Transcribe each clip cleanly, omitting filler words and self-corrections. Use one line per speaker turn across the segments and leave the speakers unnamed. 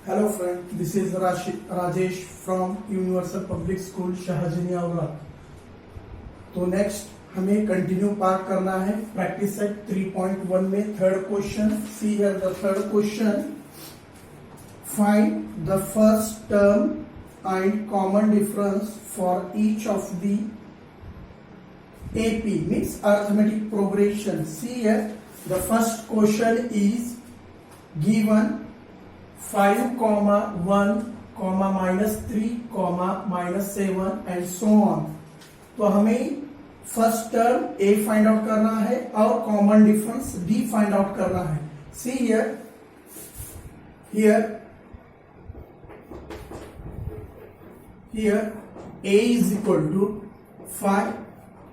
Hello friend, this is Rajesh from Universal Public School शाहजनी आंवला। तो next हमें continue part करना है प्रैक्टिस सेट 3.1 में third question. See here the third question, find the first term and common difference for each of the AP means arithmetic progression. See here the first question is given 5, 1, -3, -7 and so on। तो हमें first term A find out करना है और common difference D find out करना है। सी here A is equal to 5.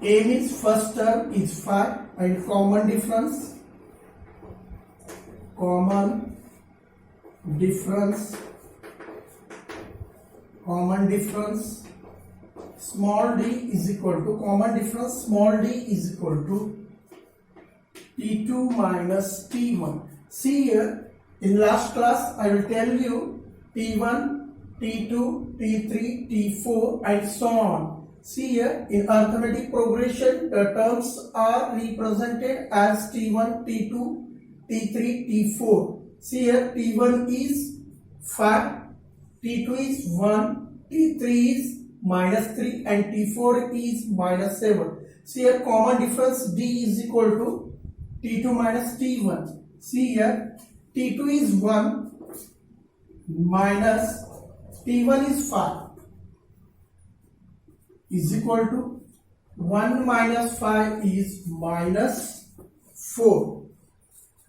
A means first term is 5 and common difference small d is equal to common difference small d is equal to T2 minus T1. See here in last class I will tell you T1, T2, T3, T4 and so on. See here in arithmetic progression the terms are represented as T1, T2, T3, T4. See here T1 is 5, T2 is 1, T3 is -3 and T4 is -7. See here common difference D is equal to T2 minus T1. See here T2 is 1 minus T1 is 5 is equal to 1 minus 5 is -4.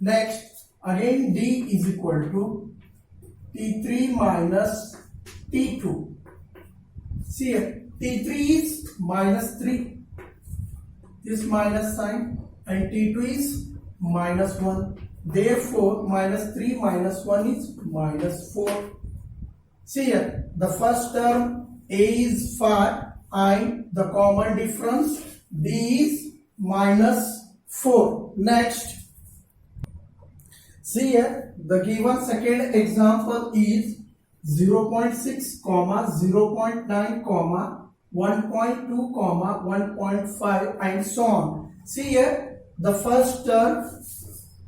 Next again D is equal to T3 minus T2. See here T3 is -3, this minus sign, and T2 is -1. Therefore -3 minus 1 is -4. See here the first term A is 5 and the common difference D is -4. Next, see here the given second example is 0.6, 0.9, 1.2, 1.5 and so on. See here the first term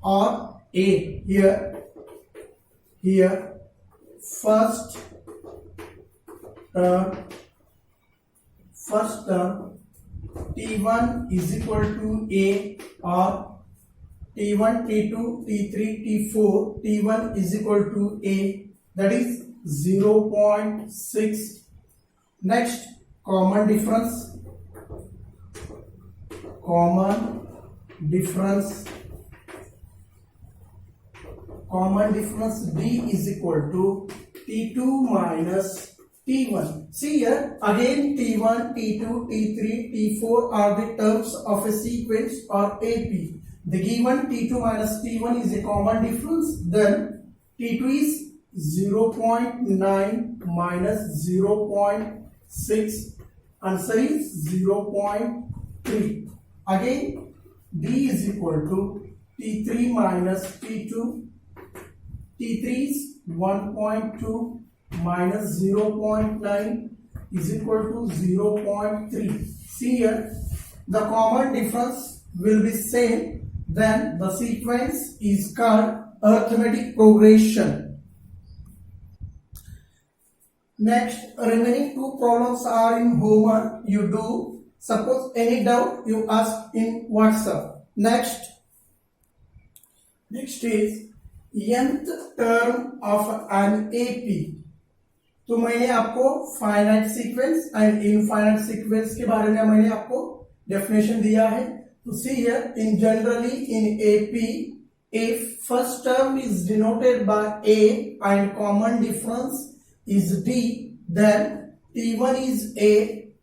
or A here first term T1 is equal to A or T1, T2, T3, T4, T1 is equal to A, that is 0.6. Next common difference D is equal to T2 minus T1. See here again T1, T2, T3, T4 are the terms of a sequence or AP. The given T2 minus T1 is a common difference, then T2 is 0.9 minus 0.6, answer is 0.3. Again D is equal to T3 minus T2, T3 is 1.2 minus 0.9 is equal to 0.3. See here the common difference will be same, then the sequence is called arithmetic progression. Next, remaining two problems are in homework you do. Suppose any doubt you ask in WhatsApp. Next is nth term of an AP. तो मैंने आपको finite sequence and infinite sequence के बारे में मैंने आपको definition दिया है। तो see here in generally in AP if first term is denoted by A and common difference is D, then T1 is A,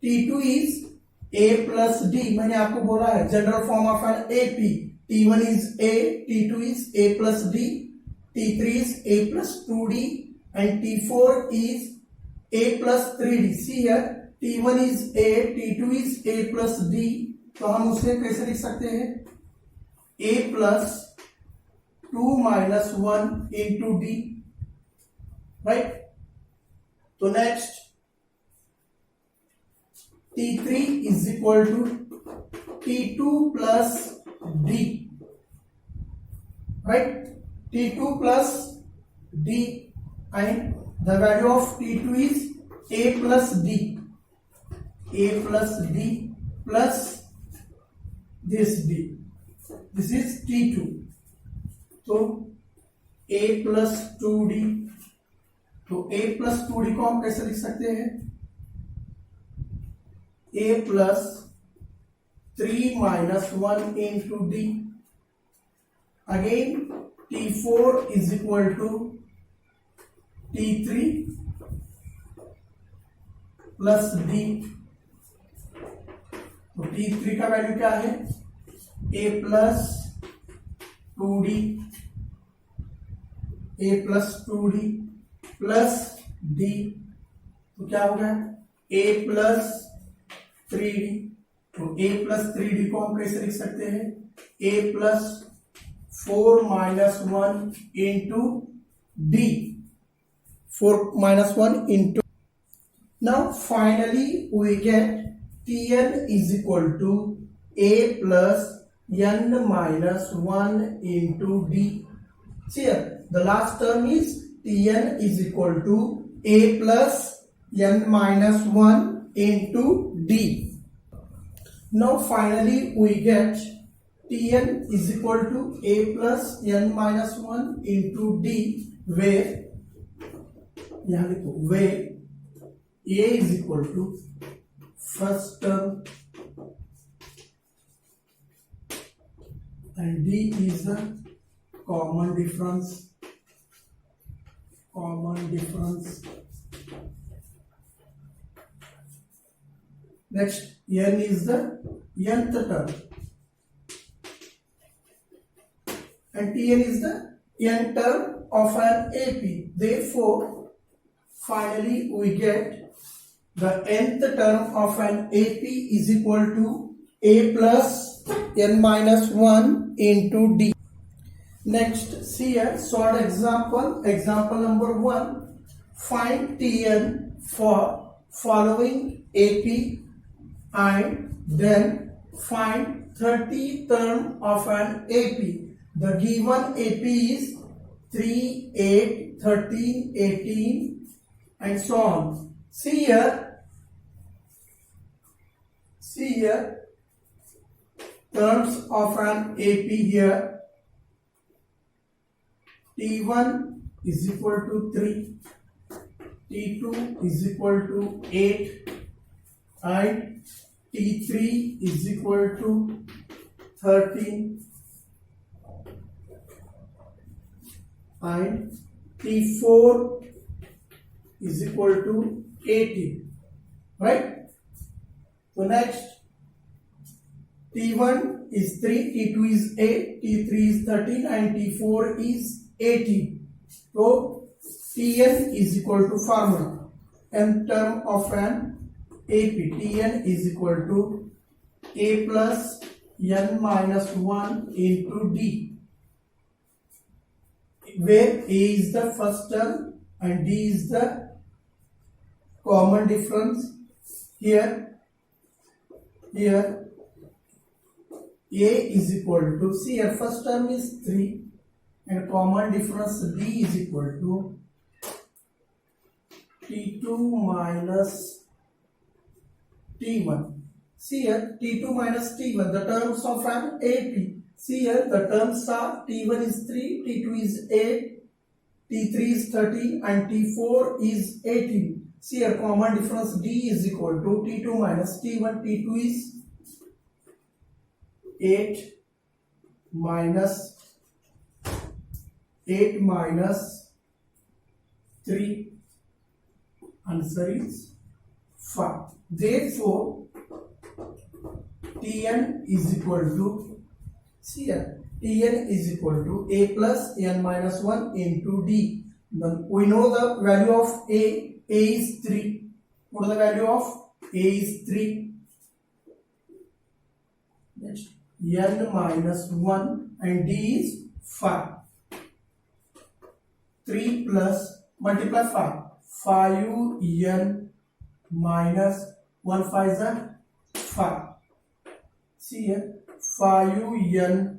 T2 is A plus D। मैंने आपको बोला है general form of an AP, T1 is A, T2 is A plus D, T3 is A plus 2D and T4 is A plus 3D. See here T1 is A, T2 is A plus D, तो हम उसे कैसे लिख सकते हैं A plus 2 minus 1 into D right? So next, T3 is equal to T2 plus D, right? T2 plus D, and the value of T2 is A plus D, A plus D plus this D. This is T2. तो A plus 2D, तो A plus 2D को हम कैसे लिख सकते हैं? A plus 3 minus 1 into D. Again, T4 is equal to T3 plus D. तो T3 का वैल्यू क्या है? A plus 2D, A plus 2D plus D, तो क्या होगा? A plus 3D. तो A plus 3D को हम कैसे लिख सकते हैं? A plus 4 minus 1 into D, 4 minus 1 into. Now finally we get Tn is equal to A plus n minus 1 into D. See here, the last term is Tn is equal to A plus n minus 1 into D. Now finally we get Tn is equal to A plus n minus 1 into D, where यहाँ लिखो, where A is equal to first term and D is the common difference. Next, n is the nth term and Tn is the n term of an AP. Therefore, finally we get the nth term of an AP is equal to A plus n minus 1 into D. Next, see a short example. Example number 1. Find Tn for following AP and then find 30 term of an AP. The given AP is 3, 8, 13, 18 and so on. See here terms of an AP here. T1 is equal to 3, T2 is equal to 8 and T3 is equal to 13 and T4 is equal to 18, right? So next, T1 is 3, T2 is 8, T3 is 13 and T4 is 18. So Tn is equal to formula, n term of an AP. Tn is equal to A plus n minus 1 into D, where A is the first term and D is the common difference. Here A is equal to, see here first term is 3 and common difference D is equal to T2 minus T1. See here T2 minus T1, the terms of an AP. See here the terms are T1 is 3, T2 is 8, T3 is 13 and T4 is 18. See here common difference D is equal to T2 minus T1. T2 is 8 minus 3. Answer is 5. Therefore, Tn is equal to, see here, Tn is equal to A plus n minus 1 into D. Then we know the value of A is 3. What is the value of A is 3? Next, n minus 1 and D is 5. 3 plus multiply 5. 5n minus 1 5 is 5. See here, 5n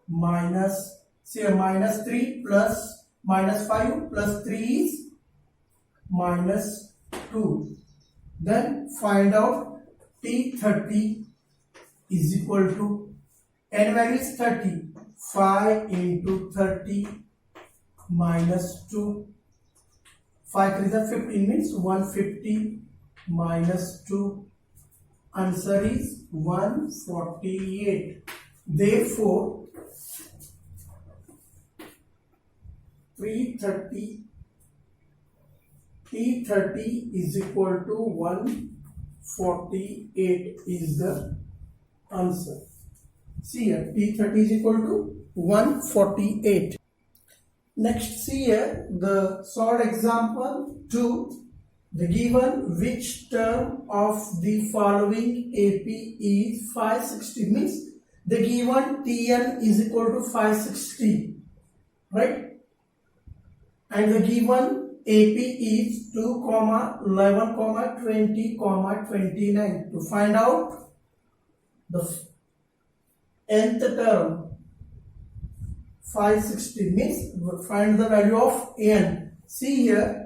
minus, see here, minus 3 plus minus 5 plus 3 is minus 2. Then find out T30 is equal to, n value is 30. 5 into 30 minus 2. 5 3 is 15 means 150 minus 2. Answer is 148. Therefore, T30 is equal to 148 is the answer. See here, T30 is equal to 148. Next, see here the solved example 2. The given which term of the following AP is 560 means the given Tn is equal to 560, right? And the given AP is 2, 11, 20, 29. To find out the nth term, 560 means find the value of n. See here,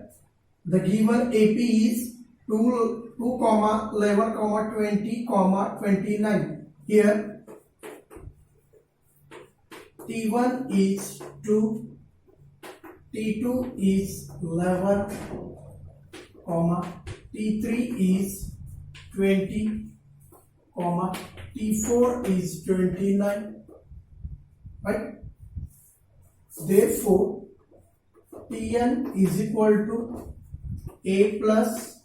the given AP is 2, 11, 20, 29. Here T1 is 2, T2 is 11, T3 is 20, T4 is 29, right? Therefore, Tn is equal to A plus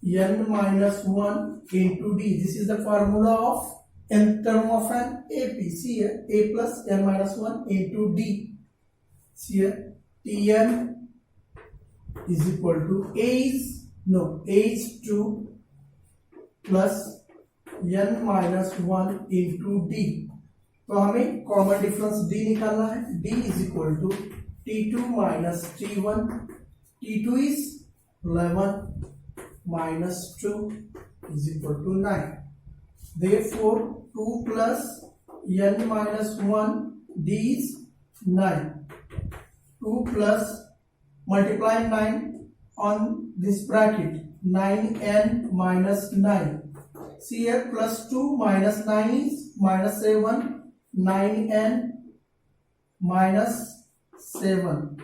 n minus 1 into D. This is the formula of nth term of an AP. See here, A plus n minus 1 into D. See here, Tn is equal to A is 2 plus n minus 1 into D. तो हमें common difference D निकालना है. D is equal to T2 minus T1. T2 is 11 minus 2 is equal to 9. Therefore, 2 plus n minus 1 D is 9. 2 plus multiply 9 on this bracket, 9n minus 9. See here, plus 2 minus 9 is minus 7. 9n minus 7.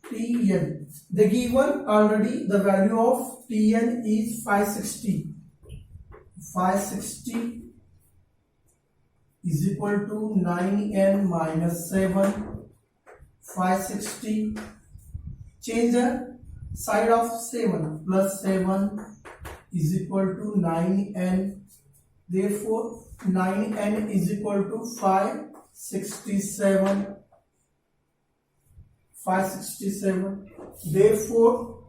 Tn. The given already the value of Tn is 560. 560 is equal to 9n minus 7. 560. Change the side of 7. Plus 7 is equal to 9n. Therefore, 9n is equal to 567. 567. Therefore,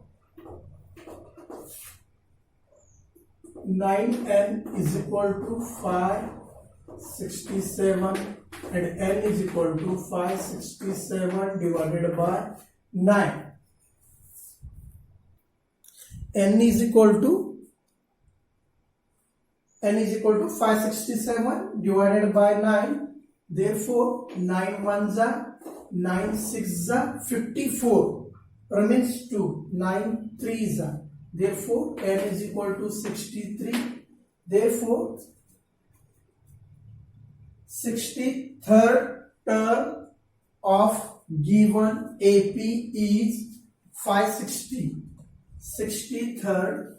9n is equal to 567 and n is equal to 567 divided by 9. n is equal to 567 divided by 9. Therefore, 9 ones are 9 6 are 54, remains 2. 9 3 are, therefore n is equal to 63. Therefore, 63rd term of given AP is 560. 63rd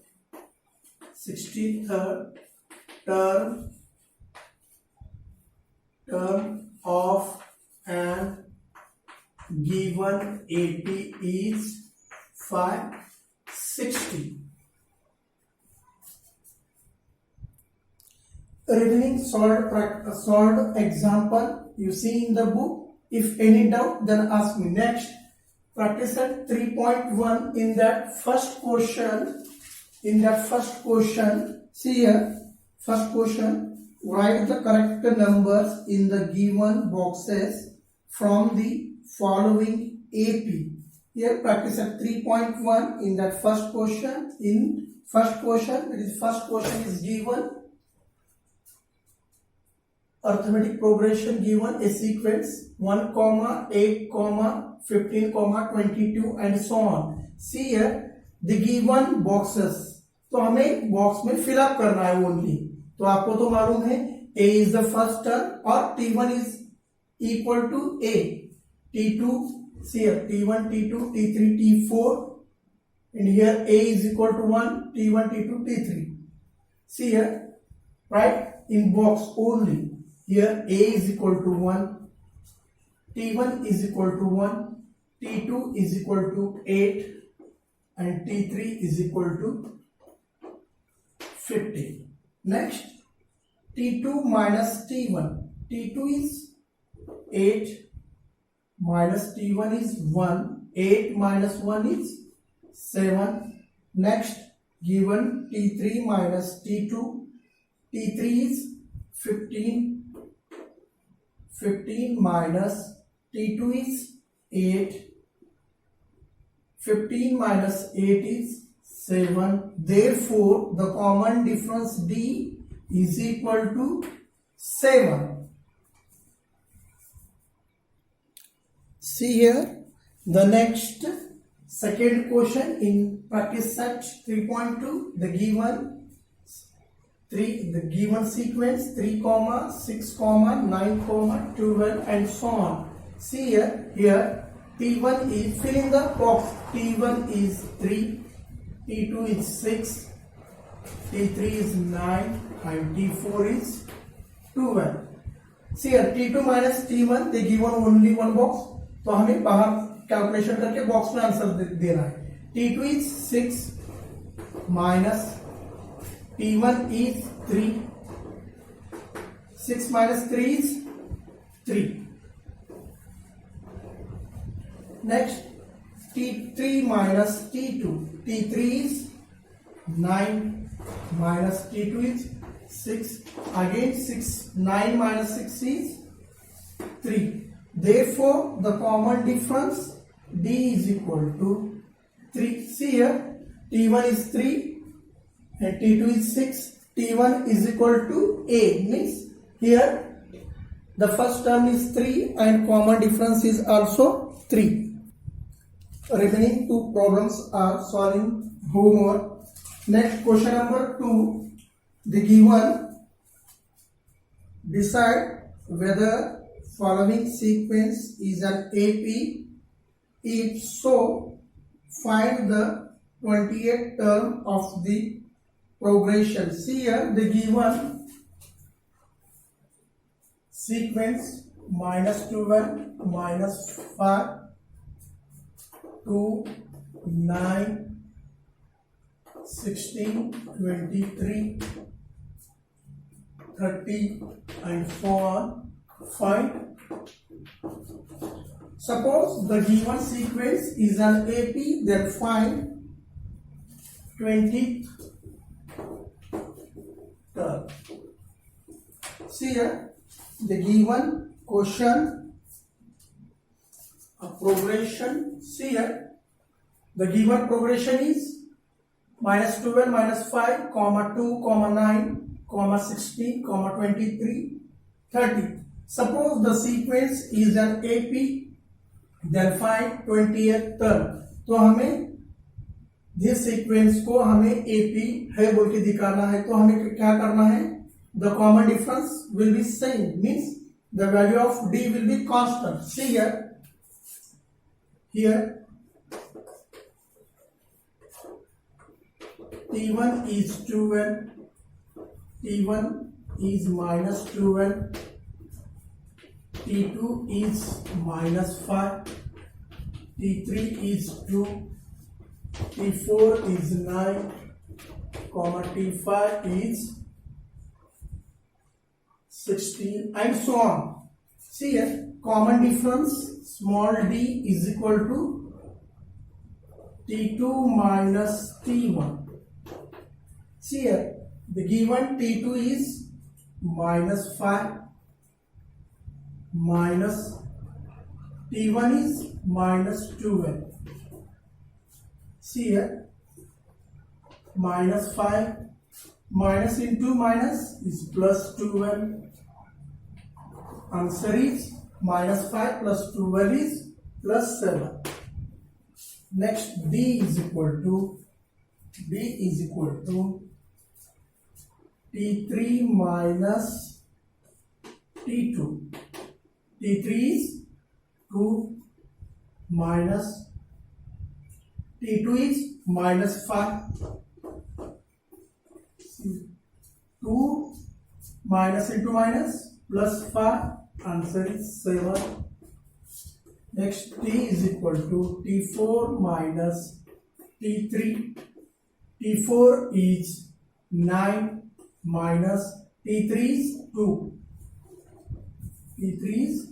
term of an given AP is 560. Remaining solved example you see in the book. If any doubt, then ask me. Next, practice at 3.1. In that first question, see here, first question, write the correct numbers in the given boxes from the following AP. Here practice at 3.1 in that first question. In first question is given arithmetic progression, given a sequence 1, 8, 15, 22 and so on. See here the given boxes. तो हमें box में fill up करना है only. तो आपको तो मालूम है a is the first term और t1 is equal to a, t2 see here t1, t2, t3, t4 and here a is equal to 1, t1, t2, t3. See here, right, in box only. Here a is equal to 1, t1 is equal to 1, t2 is equal to 8 and t3 is equal to 50. Next, t2 minus t1. t2 is 8 minus t1 is 1. 8 minus 1 is 7. Next, given t3 minus t2. t3 is 15. 15 minus t2 is 8. 15 minus 8 is 7. Therefore, the common difference D is equal to 7. See here the next second question in practice set 3.2. The given sequence 3, 6, 9, 12 and so on. See here T1 is, fill in the box. T1 is 3, T2 is 6, T3 is 9 and T4 is 12. See here T2 minus T1 they given only one box. तो हमें बाहर calculation करके box में answer देना है. T2 is 6 minus T1 is 3. 6 minus 3 is 3. Next, T3 minus T2. T3 is 9 minus T2 is 6. Again 6. 9 minus 6 is 3. Therefore, the common difference D is equal to 3. See here, T1 is 3 and T2 is 6. T1 is equal to A. Means here the first term is 3 and common difference is also 3. Remaining two problems are solving homework. Next, question number 2. The given, decide whether following sequence is an AP. If so, find the 20th term of the progression. See here the given sequence -12, -5, 2, 9, 16, 23, 30 and so on. Find. Suppose the given sequence is an AP, then find 20th term. See here the given question of progression. See here the given progression is -12, -5, 2, 9, 16, 23, 30. Suppose the sequence is an AP, then find 20th term. तो हमें this sequence को हमें AP है बोल के दिखाना है. तो हमें क्या करना है? The common difference will be same, means the value of D will be constant. See here T1 is 12, T1 is -12, T2 is -5, T3 is 2, T4 is 9, T5 is 16 and so on. See here, common difference small d is equal to T2 minus T1. See here, the given T2 is -5 minus T1 is -12. See here, minus 5, minus into minus is plus 12. Answer is minus 5 plus 12 is plus 7. Next, B is equal to T3 minus T2. T3 is 2 minus T2 is minus 5. 2 minus into minus plus 5. Answer is 7. Next, T is equal to T4 minus T3. T4 is 9 minus T3 is 2. T3 is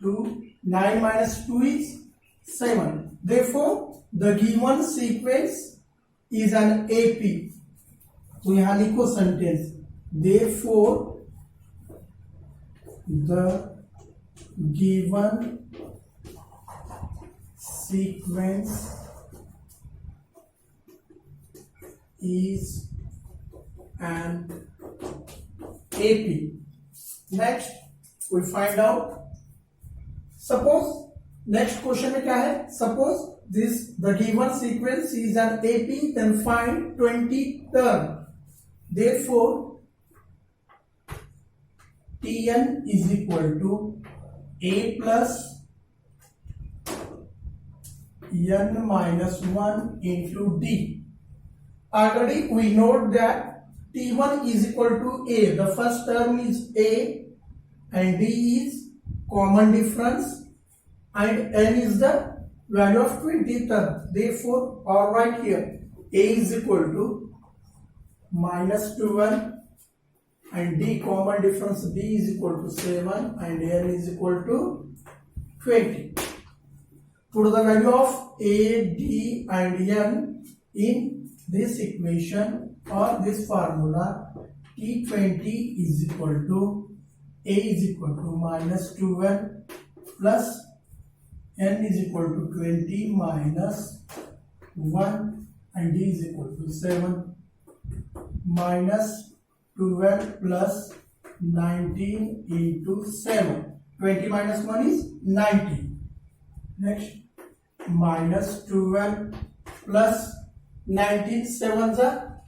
2. 9 minus 2 is 7. Therefore, the given sequence is an AP. तो यहाँ लिखो sentence. Therefore, the given sequence is an AP. Next, we find out. Suppose next question में क्या है? Suppose the given sequence is an AP, then find 20 term. Therefore, Tn is equal to A plus n minus 1 into D. Already we know that T1 is equal to A. The first term is A and D is common difference and n is the value of 20 term. Therefore, all right here, A is equal to minus 12 and D common difference D is equal to 7 and n is equal to 20. Put the value of A, D and n in this equation or this formula. T20 is equal to A is equal to minus 12 plus n is equal to 20 minus 1 and D is equal to 7. Minus 12 plus 19 into 7. 20 minus 1 is 19. Next, minus 12 plus 19 sevens are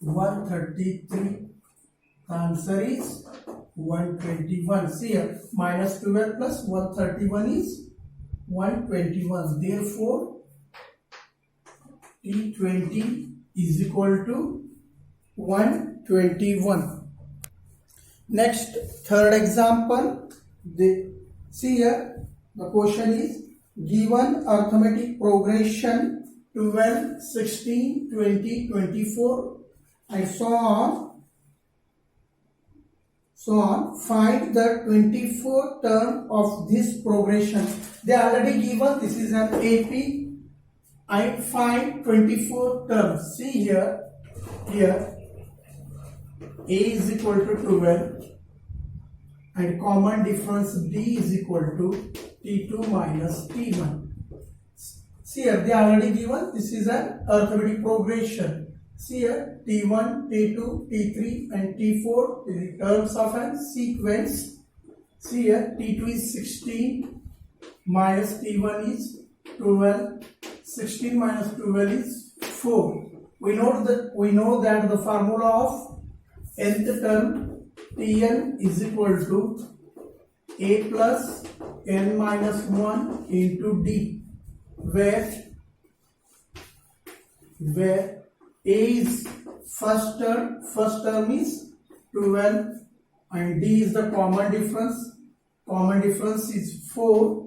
133. The answer is 121. See here, minus 12 plus 131 is 121. Therefore, T20 is equal to 121. Next, third example. See here, the question is given arithmetic progression 12, 16, 20, 24 and so on. Find the 24th term of this progression. They are already given. This is an AP. I find 24 terms. See here, A is equal to 12 and common difference D is equal to T2 minus T1. See here, they are already given. This is an arithmetic progression. See here, T1, T2, T3 and T4 is the terms of a sequence. See here, T2 is 16 minus T1 is 12. 16 minus 12 is 4. We know that the formula of nth term Tn is equal to A plus n minus 1 into D, where A is first term is 12 and D is the common difference. Common difference is 4.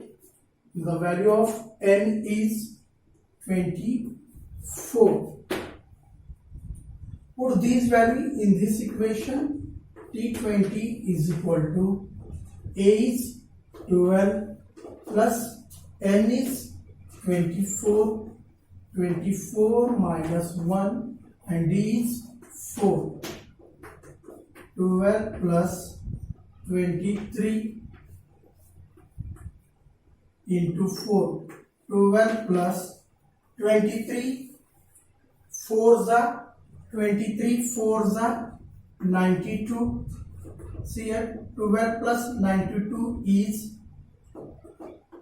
The value of n is 24. Put these values in this equation. T20 is equal to A is 12 plus n is 24. 24 minus 1 and D is 4. 12 plus 23. into 4. 12 plus 23 4s are 23 4s are 92. See here, 12 plus 92 is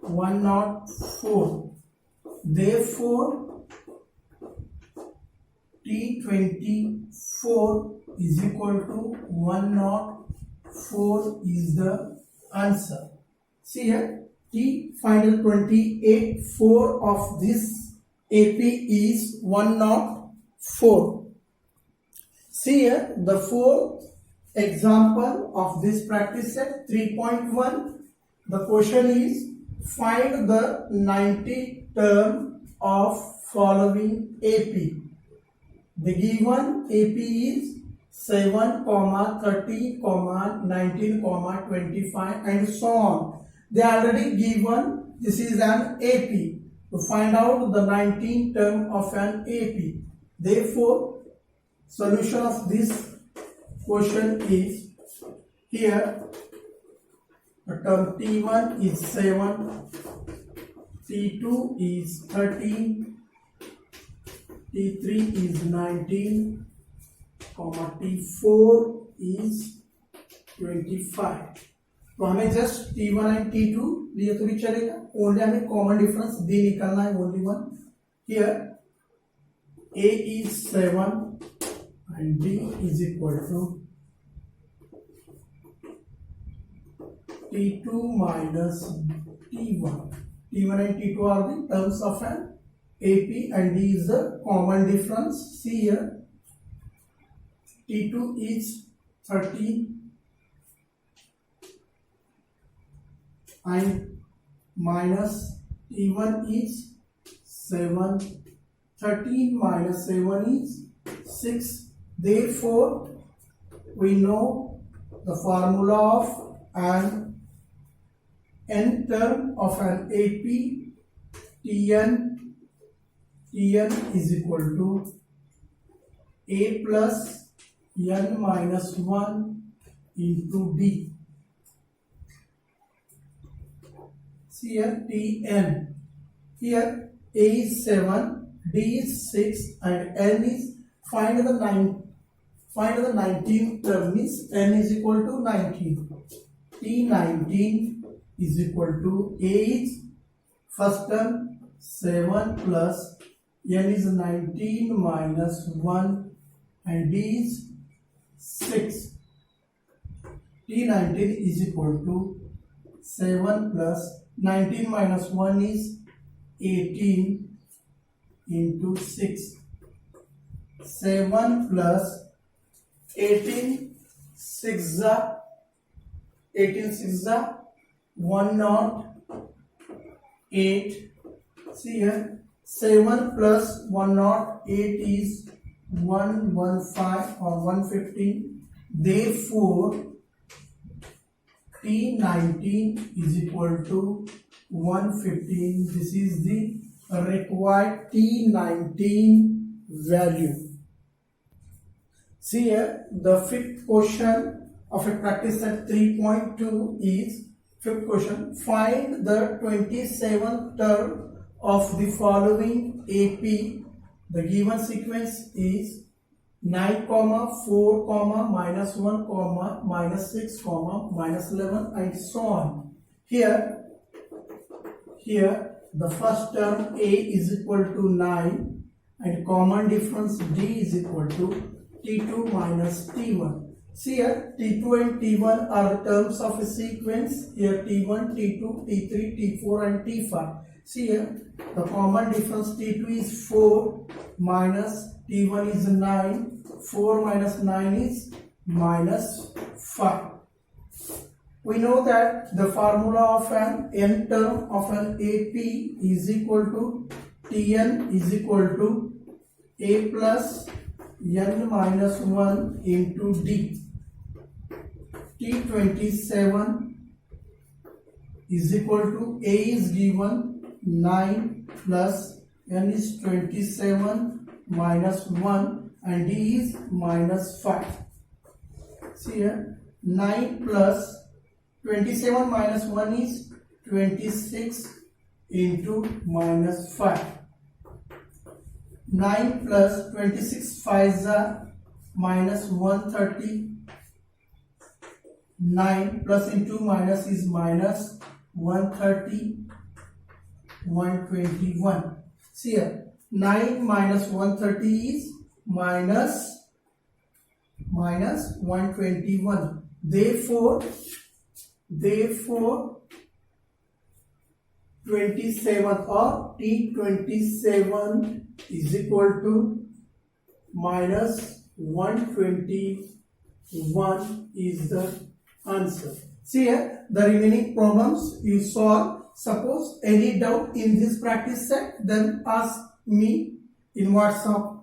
104. Therefore, T24 is equal to 104 is the answer. See here, T final 28 4 of this AP is 104. See here, the fourth example of this practice set 3.1. The question is, find the 90 term of following AP. The given AP is 7, 30, 19, 25 and so on. They are already given. This is an AP. To find out the 19th term of an AP. Therefore, solution of this question is here. The term T1 is 7, T2 is 13, T3 is 19, T4 is 25. तो हमें just T1 and T2 लिए तो भी चलेगा, only हमें common difference D निकालना है, only one. Here A is 7 and D is equal to T2 minus T1. T1 and T2 are the terms of an AP and D is the common difference. See here, T2 is 13 and minus T1 is 7. 13 minus 7 is 6. Therefore, we know the formula of an n term of an AP. Tn is equal to A plus n minus 1 into D. See here, Tn. Here A is 7, D is 6 and n is, find the 19th term is n is equal to 19. T19 is equal to A is first term 7 plus n is 19 minus 1 and D is 6. T19 is equal to 7 plus 19 minus 1 is 18 into 6. 7 plus 18 6 are 108. See here, 7 plus 108 is 115 or 115. Therefore, T19 is equal to 115. This is the required T19 value. See here, the fifth question of a practice set 3.2 is, fifth question, find the 27th term of the following AP. The given sequence is 9, 4, minus 1, minus 6, minus 11 and so on. Here the first term A is equal to 9 and common difference D is equal to T2 minus T1. See here, T2 and T1 are the terms of a sequence. Here T1, T2, T3, T4 and T5. See here, the common difference T2 is 4 minus T1 is 9. 4 minus 9 is minus 5. We know that the formula of an n term of an AP is equal to Tn is equal to A plus n minus 1 into D. T27 is equal to A is given 9 plus n is 27 minus 1 and D is minus 5. See here, 9 plus 27 minus 1 is 26 into minus 5. 9 plus 26 5s are minus 130. 9 plus into minus is minus 130, 121. See here, 9 minus 130 is minus 121. Therefore 27 or T27 is equal to minus 121 is the answer. See here, the remaining problems you solve. Suppose any doubt in this practice set, then ask me in WhatsApp.